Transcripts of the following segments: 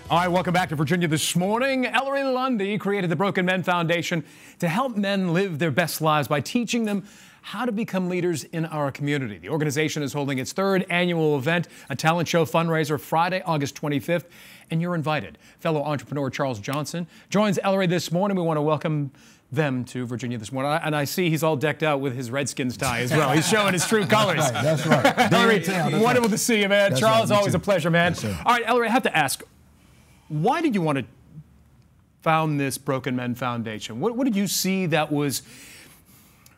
All right, welcome back to Virginia This Morning. Ellery Lundy created the Broken Men Foundation to help men live their best lives by teaching them how to become leaders in our community. The organization is holding its third annual event, a talent show fundraiser, Friday, August 25th, and you're invited. Fellow entrepreneur Charles Johnson joins Ellery this morning. We want to welcome them to Virginia This Morning. And I see he's all decked out with his Redskins tie as well. He's showing his true colors. That's right. Ellery, wonderful to see you, man. That's Charles, right. always a pleasure, man. Yes, all right, Ellery, I have to ask, why did you want to found this Broken Men Foundation? What did you see that was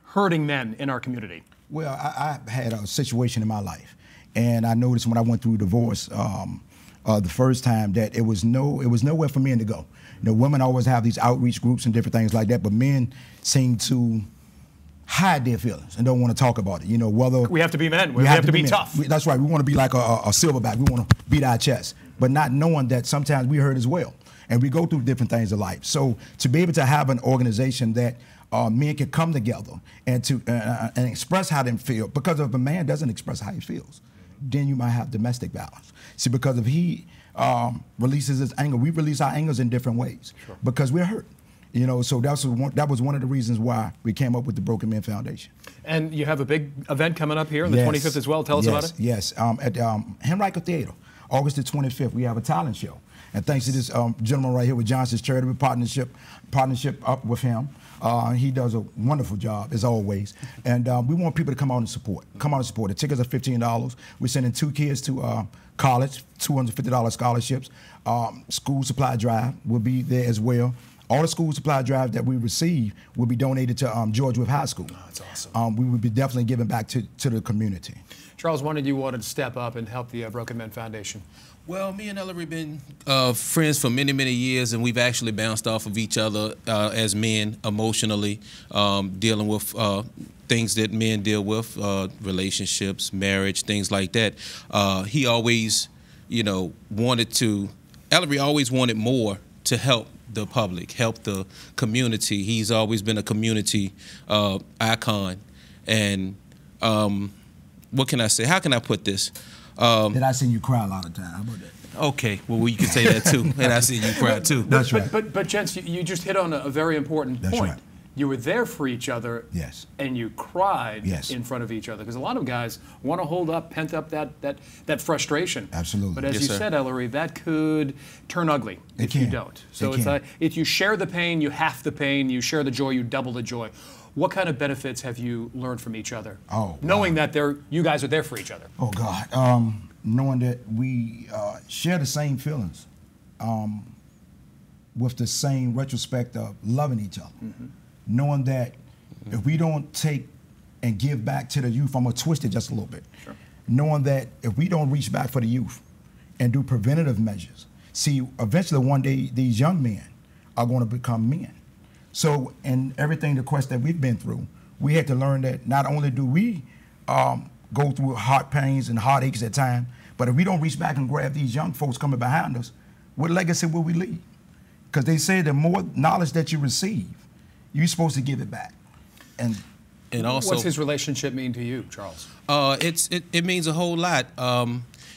hurting men in our community? Well, I had a situation in my life, and I noticed when I went through divorce the first time that it was nowhere for men to go. You know, women always have these outreach groups and different things like that, but men seem to hide their feelings and don't want to talk about it. You know, whether we have to be men, we have to be tough. That's right. We want to be like a silverback. We want to beat our chest, but not knowing that sometimes we hurt as well, and we go through different things in life. So to be able to have an organization that men can come together and to and express how they feel, because if a man doesn't express how he feels, then you might have domestic violence. See, because if he releases his anger, we release our angers in different ways because we're hurt. You know, so that was one of the reasons why we came up with the Broken Men Foundation. And you have a big event coming up here on the 25th as well. Tell us about it. Yes, at Henrico Theater, August the 25th, we have a talent show. And thanks to this gentleman right here with Johnson's Charitable Partnership up with him. He does a wonderful job, as always. And we want people to come out and support. The tickets are $15. We're sending 2 kids to college, $250 scholarships. School supply drive will be there as well. All the school supply drives that we receive will be donated to George Wythe High School. Oh, that's awesome. We will be definitely giving back to the community. Charles, when did you want to step up and help the Broken Men Foundation? Well, me and Ellery been friends for many, many years, and we've actually bounced off of each other as men emotionally, dealing with things that men deal with, relationships, marriage, things like that. He always, you know, Ellery always wanted more to help the public, help the community. He's always been a community icon. And what can I say? How can I put this? Did I seen you cry a lot of time? How about that? Okay, well, you can say that too. And I seen you cry too. That's right. But gents, you just hit on a very important point. Right. You were there for each other, yes, and you cried yes. in front of each other, because a lot of guys want to hold up, pent up that frustration. Absolutely. But as yes, you sir. said, Ellery, that could turn ugly if you don't. So if you share the pain, you half the pain. You share the joy, you double the joy. What kind of benefits have you learned from each other? Knowing that you guys are there for each other. Oh God, knowing that we share the same feelings, with the same retrospect of loving each other. Mm-hmm. Knowing that if we don't take and give back to the youth, I'm gonna twist it just a little bit. Sure. Knowing that if we don't reach back for the youth and do preventative measures, see, eventually one day these young men are gonna become men. So in everything, the quest that we've been through, we had to learn that not only do we go through heart pains and heartaches at times, but if we don't reach back and grab these young folks coming behind us, what legacy will we leave? Because they say the more knowledge that you receive, you're supposed to give it back. And also, what's his relationship mean to you, Charles? It means a whole lot.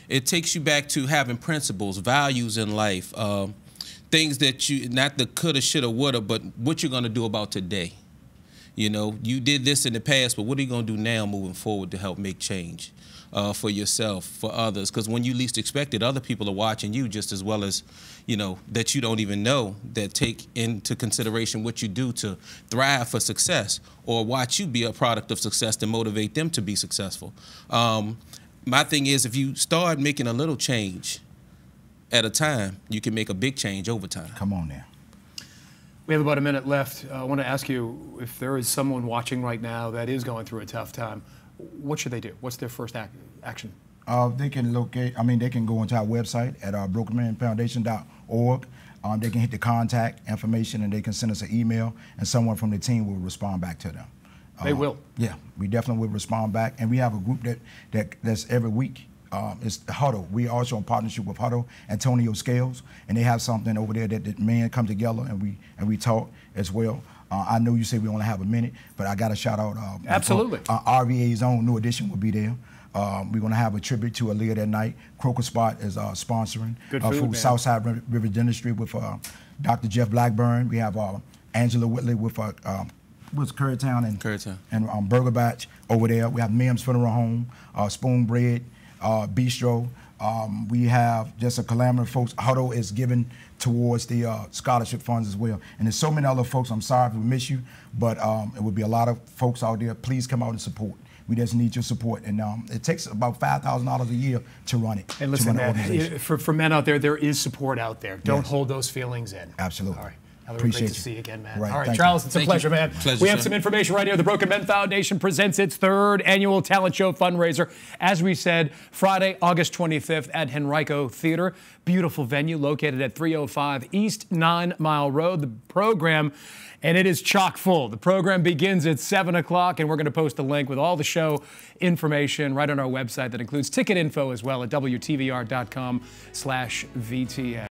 It takes you back to having principles, values in life, things that you, not the coulda, shoulda, woulda, but what you're gonna do about today. You know, you did this in the past, but what are you gonna do now moving forward to help make change for yourself, for others? Because when you least expect it, other people are watching you just as well as, you know, that you don't even know, that take into consideration what you do to thrive for success, or watch you be a product of success to motivate them to be successful. My thing is, if you start making a little change at a time, you can make a big change over time. Come on now. We have about a minute left. I want to ask you, if there is someone watching right now that is going through a tough time, what should they do? What's their first action? They can they can go into our website at brokenmenfoundation.org. They can hit the contact information and they can send us an email, and someone from the team will respond back to them. They will? Yeah, we definitely will respond back. And we have a group that's every week. It's Huddle. We are also in partnership with Huddle, Antonio Scales, and they have something over there that men come together and we talk as well. I know you say we only have a minute, but I got to shout out. Absolutely. RVA's own New Edition will be there. We're going to have a tribute to Aaliyah that night. Croaker Spot is sponsoring. Good food, man. Southside River Dentistry with Dr. Jeff Blackburn. We have Angela Whitley with Currytown and Burger Batch over there. We have Mims Funeral Home, Spoon Bread, Bistro. We have just a calamity folks. Huddle is given towards the scholarship funds as well. And there's so many other folks. I'm sorry if we miss you, but it would be a lot of folks out there. Please come out and support. We just need your support. And it takes about $5,000 a year to run it. And listen, man, for men out there, there is support out there. Don't hold those feelings in. Absolutely. All right. Appreciate great to see you again, man. Right, all right, Charles, it's a pleasure, man. Pleasure, we have some information right here. The Broken Men Foundation presents its third annual talent show fundraiser. As we said, Friday, August 25th at Henrico Theater. Beautiful venue located at 305 East 9 Mile Road. The program, and it is chock full. The program begins at 7 o'clock, and we're going to post a link with all the show information right on our website that includes ticket info as well at WTVR.com/VTN.